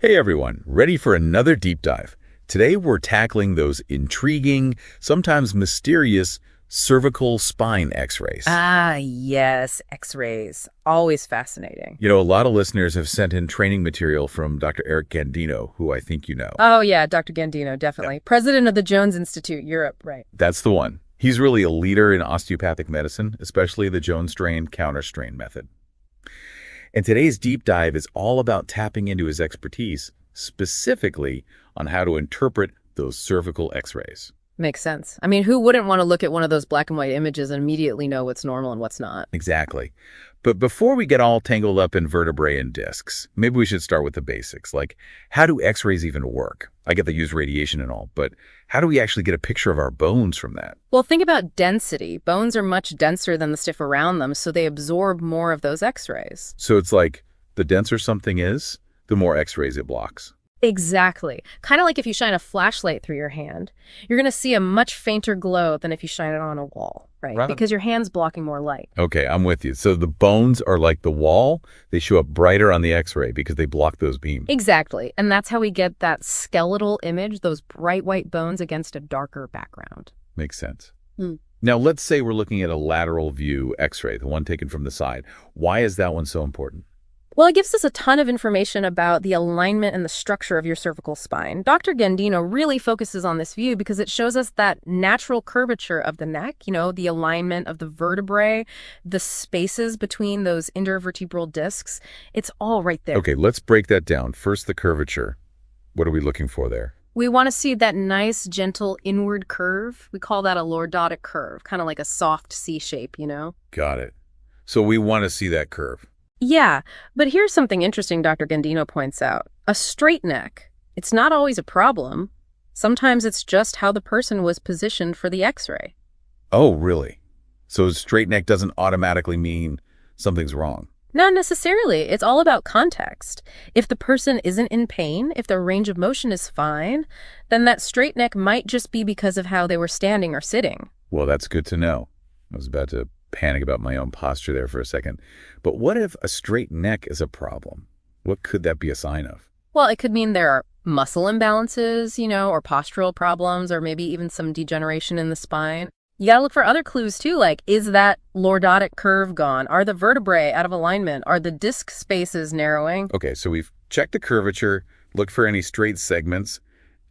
Hey everyone, ready for another deep dive? Today we're tackling those intriguing, sometimes mysterious cervical spine x-rays. Ah, yes, X-rays. Always fascinating. A lot of listeners have sent in training material from Dr. Eric Gandino, who I think you know. Oh, yeah, Dr. Gandino, Yeah. definitely. President of the Jones Institute, Europe, right. That's the one. He's really a leader in osteopathic medicine, especially the Jones strain counter strain method. And today's deep dive is all about tapping into his expertise, specifically on how to interpret those cervical x-rays. Makes sense. I mean, who wouldn't want to look at one of those black and white images and immediately know what's normal and what's not? Exactly. But before we get all tangled up in vertebrae and discs, maybe we should start with the basics. Like, how do x-rays even work? I get they use radiation and all, but how do we actually get a picture of our bones from that? Well, think about density. Bones are much denser than the stuff around them, so they absorb more of those X-rays. So it's like the denser something is, the more x-rays it blocks. Exactly. Kind of like if you shine a flashlight through your hand, you're going to see a much fainter glow than if you shine it on a wall, right? Right. Because your hand's blocking more light. Okay, I'm with you. So the bones are like the wall. They show up brighter on the x-ray because they block those beams. Exactly. And that's how we get that skeletal image, those bright white bones against a darker background. Makes sense. Hmm. Now, let's say we're looking at a lateral view x-ray, the one taken from the side. Why is that one so important? Well, it gives us a ton of information about the alignment and the structure of your cervical spine. Dr. Gandino really focuses on this view because it shows us that natural curvature of the neck, the alignment of the vertebrae, the spaces between those intervertebral discs. It's all right there. Okay, let's break that down. First, the curvature. What are we looking for there? We want to see that nice, gentle inward curve. We call that a lordotic curve, kind of like a soft C shape, Got it. So we want to see that curve. Yeah, but here's something interesting Dr. Gandino points out. A straight neck, it's not always a problem. Sometimes it's just how the person was positioned for the x-ray. Oh, really? So a straight neck doesn't automatically mean something's wrong? Not necessarily. It's all about context. If the person isn't in pain, if their range of motion is fine, then that straight neck might just be because of how they were standing or sitting. Well, that's good to know. I was about to panic about my own posture there for a second. But what if a straight neck is a problem? What could that be a sign of? Well, it could mean there are muscle imbalances, or postural problems, or maybe even some degeneration in the spine. You gotta look for other clues too, like, is that lordotic curve gone? Are the vertebrae out of alignment? Are the disc spaces narrowing? Okay, so we've checked the curvature, looked for any straight segments.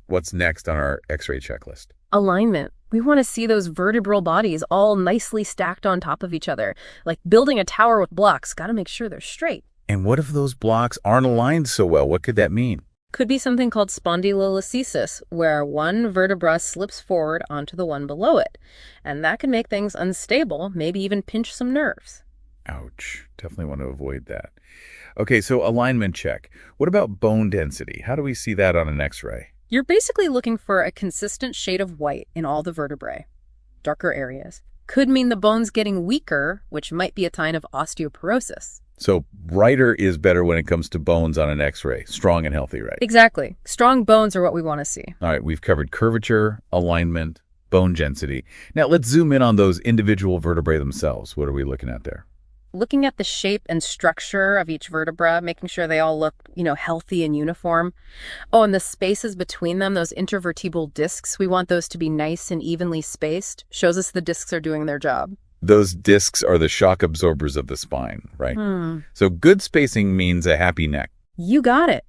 What's next on our x-ray checklist? Alignment. We want to see those vertebral bodies all nicely stacked on top of each other. Like building a tower with blocks, gotta make sure they're straight. And what if those blocks aren't aligned so well? What could that mean? Could be something called spondylolisthesis, where one vertebra slips forward onto the one below it. And that can make things unstable, maybe even pinch some nerves. Ouch. Definitely want to avoid that. Okay, so alignment check. What about bone density? How do we see that on an x-ray? You're basically looking for a consistent shade of white in all the vertebrae. Darker areas could mean the bone's getting weaker, which might be a sign of osteoporosis. So brighter is better when it comes to bones on an x-ray. Strong and healthy, right? Exactly. Strong bones are what we want to see. All right, we've covered curvature, alignment, bone density. Now let's zoom in on those individual vertebrae themselves. What are we looking at there? Looking at the shape and structure of each vertebra, making sure they all look, healthy and uniform. Oh, and the spaces between them, those intervertebral discs, we want those to be nice and evenly spaced. Shows us the discs are doing their job. Those discs are the shock absorbers of the spine, right? So good spacing means a happy neck. You got it.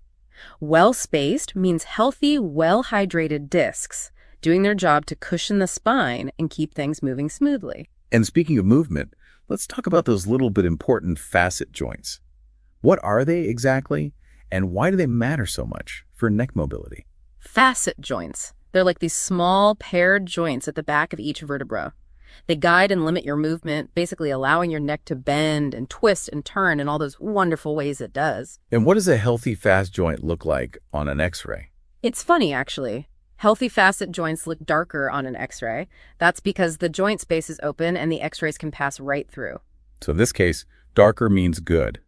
Well-spaced means healthy, well-hydrated discs, doing their job to cushion the spine and keep things moving smoothly. And speaking of movement, let's talk about those little bit important facet joints. What are they exactly, and why do they matter so much for neck mobility? Facet joints. They're like these small paired joints at the back of each vertebra. They guide and limit your movement, basically allowing your neck to bend and twist and turn in all those wonderful ways it does. And what does a healthy facet joint look like on an x-ray? It's funny, actually. Healthy facet joints look darker on an x-ray. That's because the joint space is open and the x-rays can pass right through. So in this case, darker means good.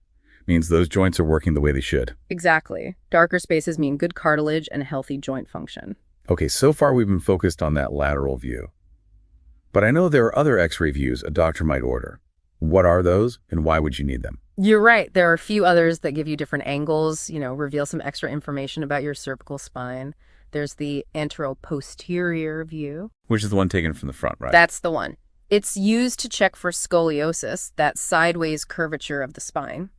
Means those joints are working the way they should. Exactly. Darker spaces mean good cartilage and healthy joint function. Okay, so far we've been focused on that lateral view. But I know there are other x-ray views a doctor might order. What are those, and why would you need them? You're right. There are a few others that give you different angles, reveal some extra information about your cervical spine. There's the anteroposterior view. Which is the one taken from the front, right? That's the one. It's used to check for scoliosis, that sideways curvature of the spine.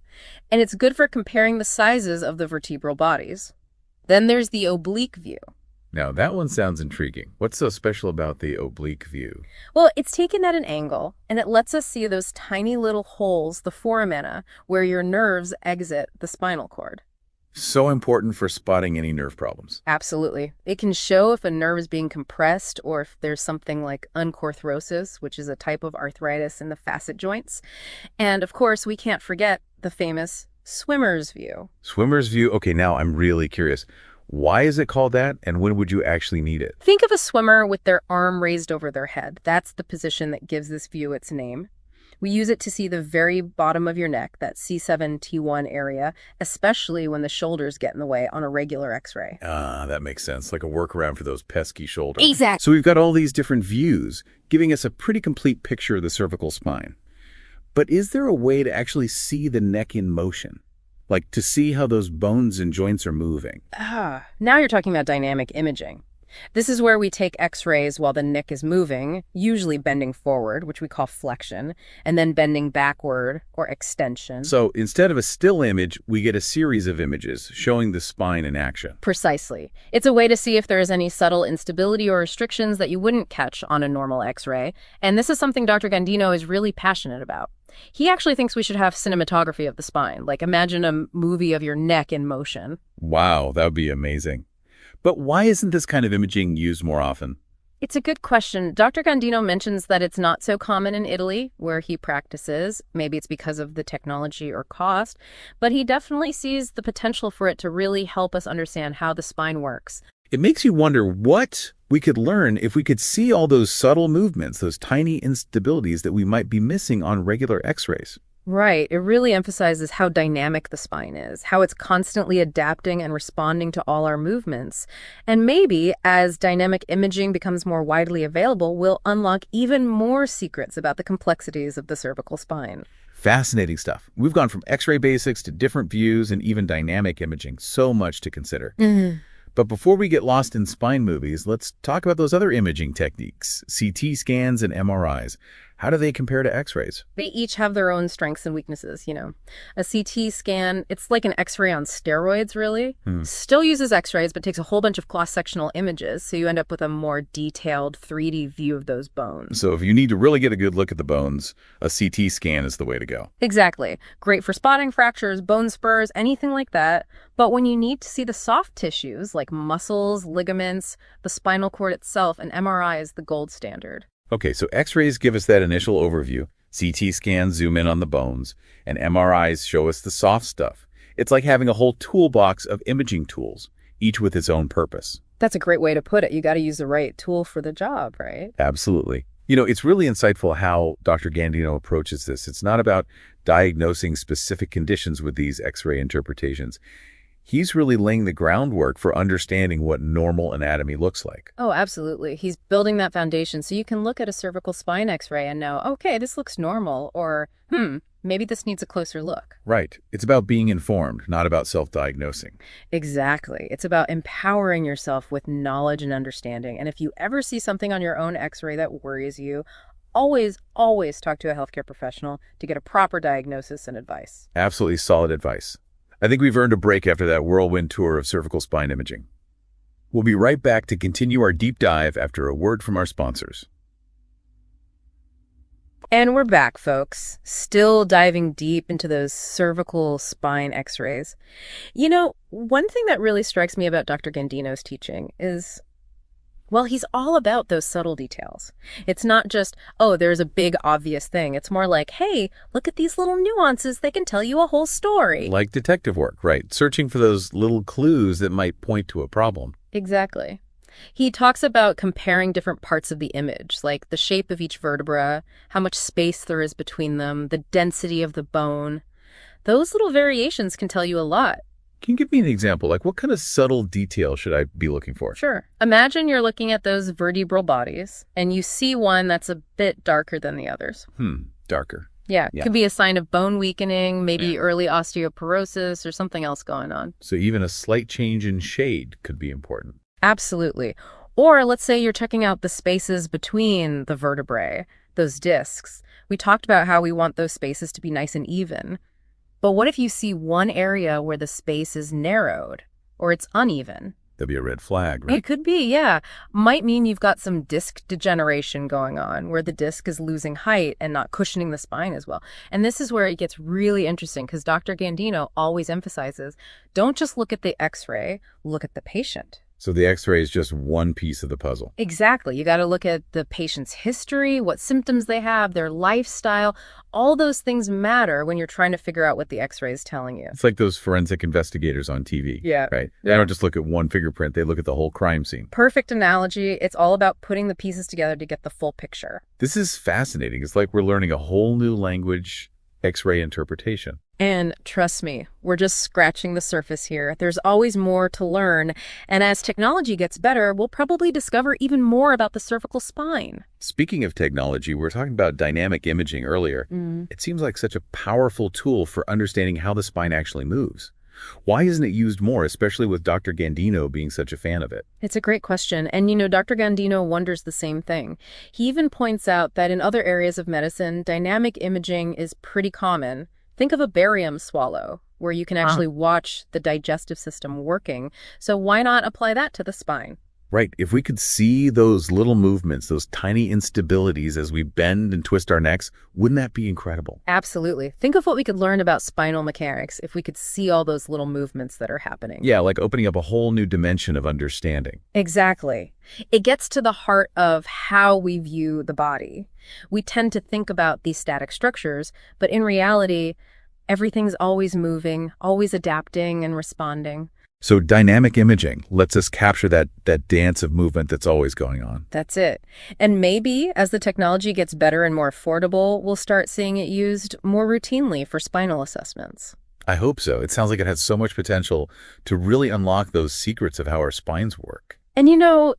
And it's good for comparing the sizes of the vertebral bodies. Then there's the oblique view. Now, that one sounds intriguing. What's so special about the oblique view? Well, it's taken at an angle, and it lets us see those tiny little holes, the foramina, where your nerves exit the spinal cord. So important for spotting any nerve problems. Absolutely. It can show if a nerve is being compressed or if there's something like uncorthrosis, which is a type of arthritis in the facet joints. And of course, we can't forget the famous swimmer's view. Swimmer's view? Okay, now I'm really curious. Why is it called that, and when would you actually need it? Think of a swimmer with their arm raised over their head. That's the position that gives this view its name. We use it to see the very bottom of your neck, that C7-T1 area, especially when the shoulders get in the way on a regular x-ray. That makes sense, like a workaround for those pesky shoulders. Exactly. So we've got all these different views, giving us a pretty complete picture of the cervical spine. But is there a way to actually see the neck in motion? Like to see how those bones and joints are moving? Now you're talking about dynamic imaging. This is where we take x-rays while the neck is moving, usually bending forward, which we call flexion, and then bending backward or extension. So instead of a still image, we get a series of images showing the spine in action. Precisely. It's a way to see if there is any subtle instability or restrictions that you wouldn't catch on a normal x-ray. And this is something Dr. Gandino is really passionate about. He actually thinks we should have cinematography of the spine, like imagine a movie of your neck in motion. Wow, that would be amazing. But why isn't this kind of imaging used more often? It's a good question. Dr. Gandino mentions that it's not so common in Italy, where he practices. Maybe it's because of the technology or cost, but he definitely sees the potential for it to really help us understand how the spine works. It makes you wonder what we could learn if we could see all those subtle movements, those tiny instabilities that we might be missing on regular x-rays. Right. It really emphasizes how dynamic the spine is, how it's constantly adapting and responding to all our movements. And maybe as dynamic imaging becomes more widely available, we'll unlock even more secrets about the complexities of the cervical spine. Fascinating stuff. We've gone from x-ray basics to different views and even dynamic imaging. So much to consider. But before we get lost in spine movies, let's talk about those other imaging techniques, CT scans and MRIs. How do they compare to x-rays? They each have their own strengths and weaknesses, A CT scan, it's like an x-ray on steroids, really. Still uses x-rays, but takes a whole bunch of cross-sectional images, so you end up with a more detailed 3D view of those bones. So if you need to really get a good look at the bones, a CT scan is the way to go. Exactly. Great for spotting fractures, bone spurs, anything like that. But when you need to see the soft tissues, like muscles, ligaments, the spinal cord itself, an MRI is the gold standard. Okay, so x-rays give us that initial overview, CT scans zoom in on the bones, and MRIs show us the soft stuff. It's like having a whole toolbox of imaging tools, each with its own purpose. That's a great way to put it. You got to use the right tool for the job, right? Absolutely. It's really insightful how Dr. Gandino approaches this. It's not about diagnosing specific conditions with these x-ray interpretations. He's really laying the groundwork for understanding what normal anatomy looks like. Oh, absolutely. He's building that foundation so you can look at a cervical spine x-ray and know, okay, this looks normal, or, maybe this needs a closer look. Right. It's about being informed, not about self-diagnosing. Exactly. It's about empowering yourself with knowledge and understanding. And if you ever see something on your own x-ray that worries you, always talk to a healthcare professional to get a proper diagnosis and advice. Absolutely solid advice. I think we've earned a break after that whirlwind tour of cervical spine imaging. We'll be right back to continue our deep dive after a word from our sponsors. And we're back, folks, still diving deep into those cervical spine x-rays. One thing that really strikes me about Dr. Gandino's teaching is, well, he's all about those subtle details. It's not just, oh, there's a big obvious thing. It's more like, hey, look at these little nuances. They can tell you a whole story. Like detective work, right? Searching for those little clues that might point to a problem. Exactly. He talks about comparing different parts of the image, like the shape of each vertebra, how much space there is between them, the density of the bone. Those little variations can tell you a lot. Can you give me an example? Like what kind of subtle detail should I be looking for? Sure. Imagine you're looking at those vertebral bodies and you see one that's a bit darker than the others. Darker. Yeah, Yeah. could be a sign of bone weakening, Yeah. maybe early osteoporosis or something else going on. So even a slight change in shade could be important. Absolutely. Or let's say you're checking out the spaces between the vertebrae, those discs. We talked about how we want those spaces to be nice and even. But what if you see one area where the space is narrowed or it's uneven? That'd be a red flag, It right? could be, yeah. Might mean you've got some disc degeneration going on, where the disc is losing height and not cushioning the spine as well. And this is where it gets really interesting because Dr. Gandino always emphasizes, don't just look at the x-ray, look at the patient. So the x-ray is just one piece of the puzzle. Exactly. You got to look at the patient's history, what symptoms they have, their lifestyle. All those things matter when you're trying to figure out what the x-ray is telling you. It's like those forensic investigators on TV, Yeah. right? They Yeah. don't just look at one fingerprint, they look at the whole crime scene. Perfect analogy. It's all about putting the pieces together to get the full picture. This is fascinating. It's like we're learning a whole new language, x-ray interpretation. And trust me, we're just scratching the surface here. There's always more to learn. And as technology gets better, we'll probably discover even more about the cervical spine. Speaking of technology, we were talking about dynamic imaging earlier. It seems like such a powerful tool for understanding how the spine actually moves. Why isn't it used more, especially with Dr. Gandino being such a fan of it? It's a great question. And Dr. Gandino wonders the same thing. He even points out that in other areas of medicine, dynamic imaging is pretty common. Think of a barium swallow, where you can actually watch the digestive system working. So why not apply that to the spine? Right. If we could see those little movements, those tiny instabilities as we bend and twist our necks, wouldn't that be incredible? Absolutely. Think of what we could learn about spinal mechanics if we could see all those little movements that are happening. Yeah, like opening up a whole new dimension of understanding. Exactly. It gets to the heart of how we view the body. We tend to think about these static structures, but in reality, everything's always moving, always adapting and responding. So dynamic imaging lets us capture that dance of movement that's always going on. That's it. And maybe as the technology gets better and more affordable, we'll start seeing it used more routinely for spinal assessments. I hope so. It sounds like it has so much potential to really unlock those secrets of how our spines work. And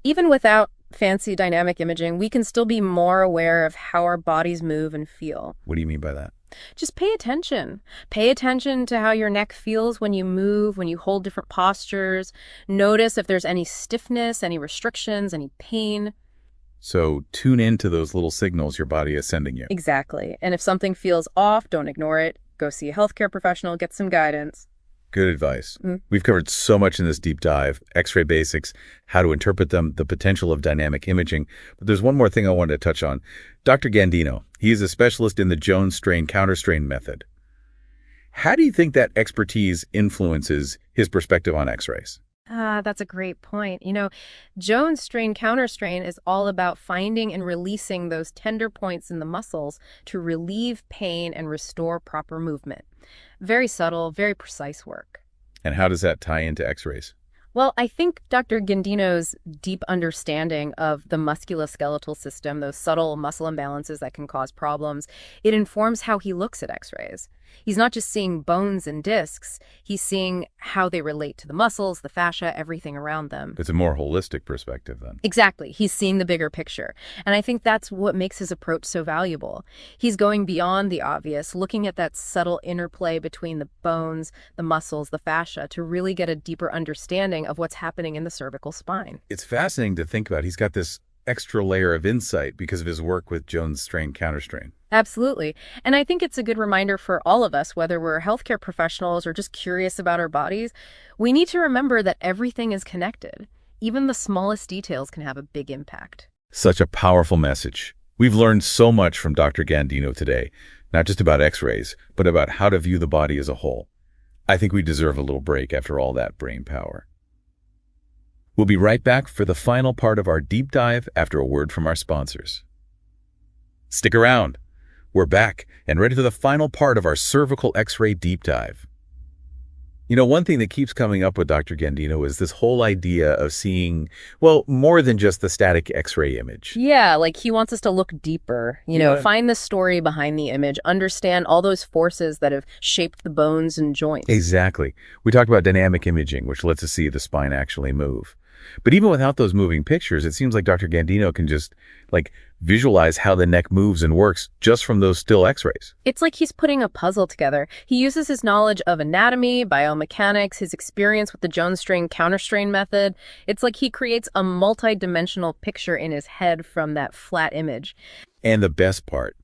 even without fancy dynamic imaging, we can still be more aware of how our bodies move and feel. What do you mean by that? Just pay attention. Pay attention to how your neck feels when you move, when you hold different postures. Notice if there's any stiffness, any restrictions, any pain. So tune into those little signals your body is sending you. Exactly. And if something feels off, don't ignore it. Go see a healthcare professional, get some guidance. Good advice. We've covered so much in this deep dive: x-ray basics, how to interpret them, the potential of dynamic imaging. But there's one more thing I wanted to touch on. Dr. Gandino, he is a specialist in the Jones strain counterstrain method. How do you think that expertise influences his perspective on x-rays? That's a great point. Jones strain counterstrain is all about finding and releasing those tender points in the muscles to relieve pain and restore proper movement. Very subtle, very precise work. And how does that tie into x-rays? Well, I think Dr. Gandino's deep understanding of the musculoskeletal system, those subtle muscle imbalances that can cause problems, it informs how he looks at x-rays. He's not just seeing bones and discs, he's seeing how they relate to the muscles, the fascia, everything around them. It's a more holistic perspective then. Exactly. He's seeing the bigger picture. And I think that's what makes his approach so valuable. He's going beyond the obvious, looking at that subtle interplay between the bones, the muscles, the fascia, to really get a deeper understanding of what's happening in the cervical spine. It's fascinating to think about. He's got this extra layer of insight because of his work with Jones strain counterstrain. Absolutely. And I think it's a good reminder for all of us, whether we're healthcare professionals or just curious about our bodies, we need to remember that everything is connected. Even the smallest details can have a big impact. Such a powerful message. We've learned so much from Dr. Gandino today, not just about x-rays, but about how to view the body as a whole. I think we deserve a little break after all that brain power. We'll be right back for the final part of our deep dive after a word from our sponsors. Stick around. We're back and ready for the final part of our cervical x-ray deep dive. One thing that keeps coming up with Dr. Gandino is this whole idea of seeing, well, more than just the static x-ray image. Yeah, like he wants us to look deeper, Yeah. find the story behind the image, understand all those forces that have shaped the bones and joints. Exactly. We talked about dynamic imaging, which lets us see the spine actually move. But even without those moving pictures, it seems like Dr. Gandino can just, visualize how the neck moves and works just from those still x-rays. It's like he's putting a puzzle together. He uses his knowledge of anatomy, biomechanics, his experience with the Jones strain counterstrain method. It's like he creates a multi-dimensional picture in his head from that flat image. And the best part,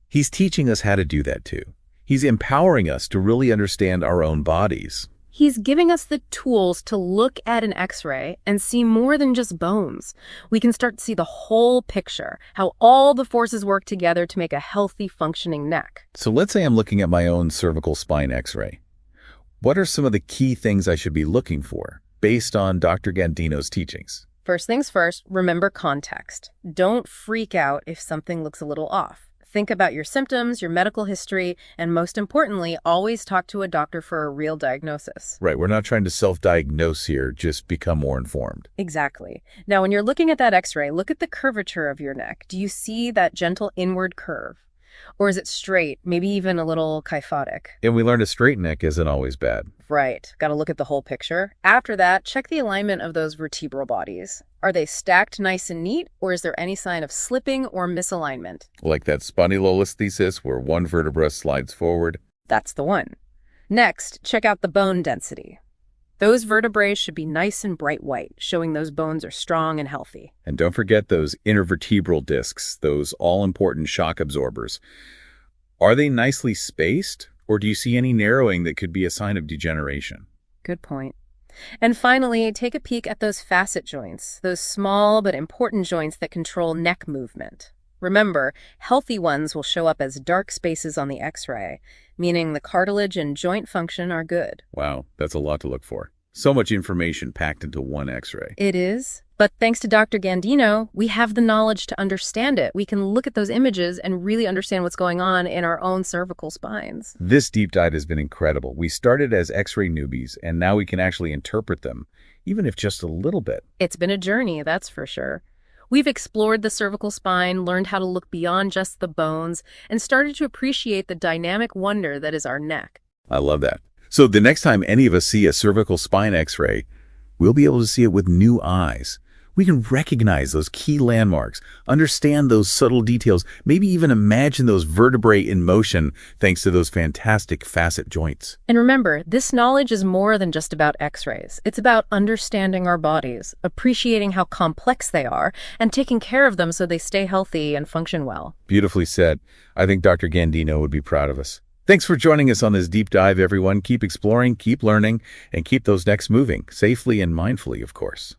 he's teaching us how to do that too. He's empowering us to really understand our own bodies. He's giving us the tools to look at an x-ray and see more than just bones. We can start to see the whole picture, how all the forces work together to make a healthy, functioning neck. So let's say I'm looking at my own cervical spine x-ray. What are some of the key things I should be looking for based on Dr. Gandino's teachings? First things first, remember context. Don't freak out if something looks a little off. Think about your symptoms, your medical history, and most importantly, always talk to a doctor for a real diagnosis. Right, we're not trying to self-diagnose here, just become more informed. Exactly. Now, when you're looking at that x-ray, look at the curvature of your neck. Do you see that gentle inward curve? Or is it straight, maybe even a little kyphotic? And we learned a straight neck isn't always bad. Right. Got to look at the whole picture. After that, check the alignment of those vertebral bodies. Are they stacked nice and neat, or is there any sign of slipping or misalignment? Like that spondylolisthesis where one vertebra slides forward. That's the one. Next, check out the bone density. Those vertebrae should be nice and bright white, showing those bones are strong and healthy. And don't forget those intervertebral discs, those all-important shock absorbers. Are they nicely spaced, or do you see any narrowing that could be a sign of degeneration? Good point. And finally, take a peek at those facet joints, those small but important joints that control neck movement. Remember, healthy ones will show up as dark spaces on the x-ray, meaning the cartilage and joint function are good. Wow, that's a lot to look for. So much information packed into one x-ray. It is. But thanks to Dr. Gandino, we have the knowledge to understand it. We can look at those images and really understand what's going on in our own cervical spines. This deep dive has been incredible. We started as x-ray newbies, and now we can actually interpret them, even if just a little bit. It's been a journey, that's for sure. We've explored the cervical spine, learned how to look beyond just the bones, and started to appreciate the dynamic wonder that is our neck. I love that. So the next time any of us see a cervical spine x-ray, we'll be able to see it with new eyes. We can recognize those key landmarks, understand those subtle details, maybe even imagine those vertebrae in motion thanks to those fantastic facet joints. And remember, this knowledge is more than just about x-rays. It's about understanding our bodies, appreciating how complex they are, and taking care of them so they stay healthy and function well. Beautifully said. I think Dr. Gandino would be proud of us. Thanks for joining us on this deep dive, everyone. Keep exploring, keep learning, and keep those necks moving, safely and mindfully, of course.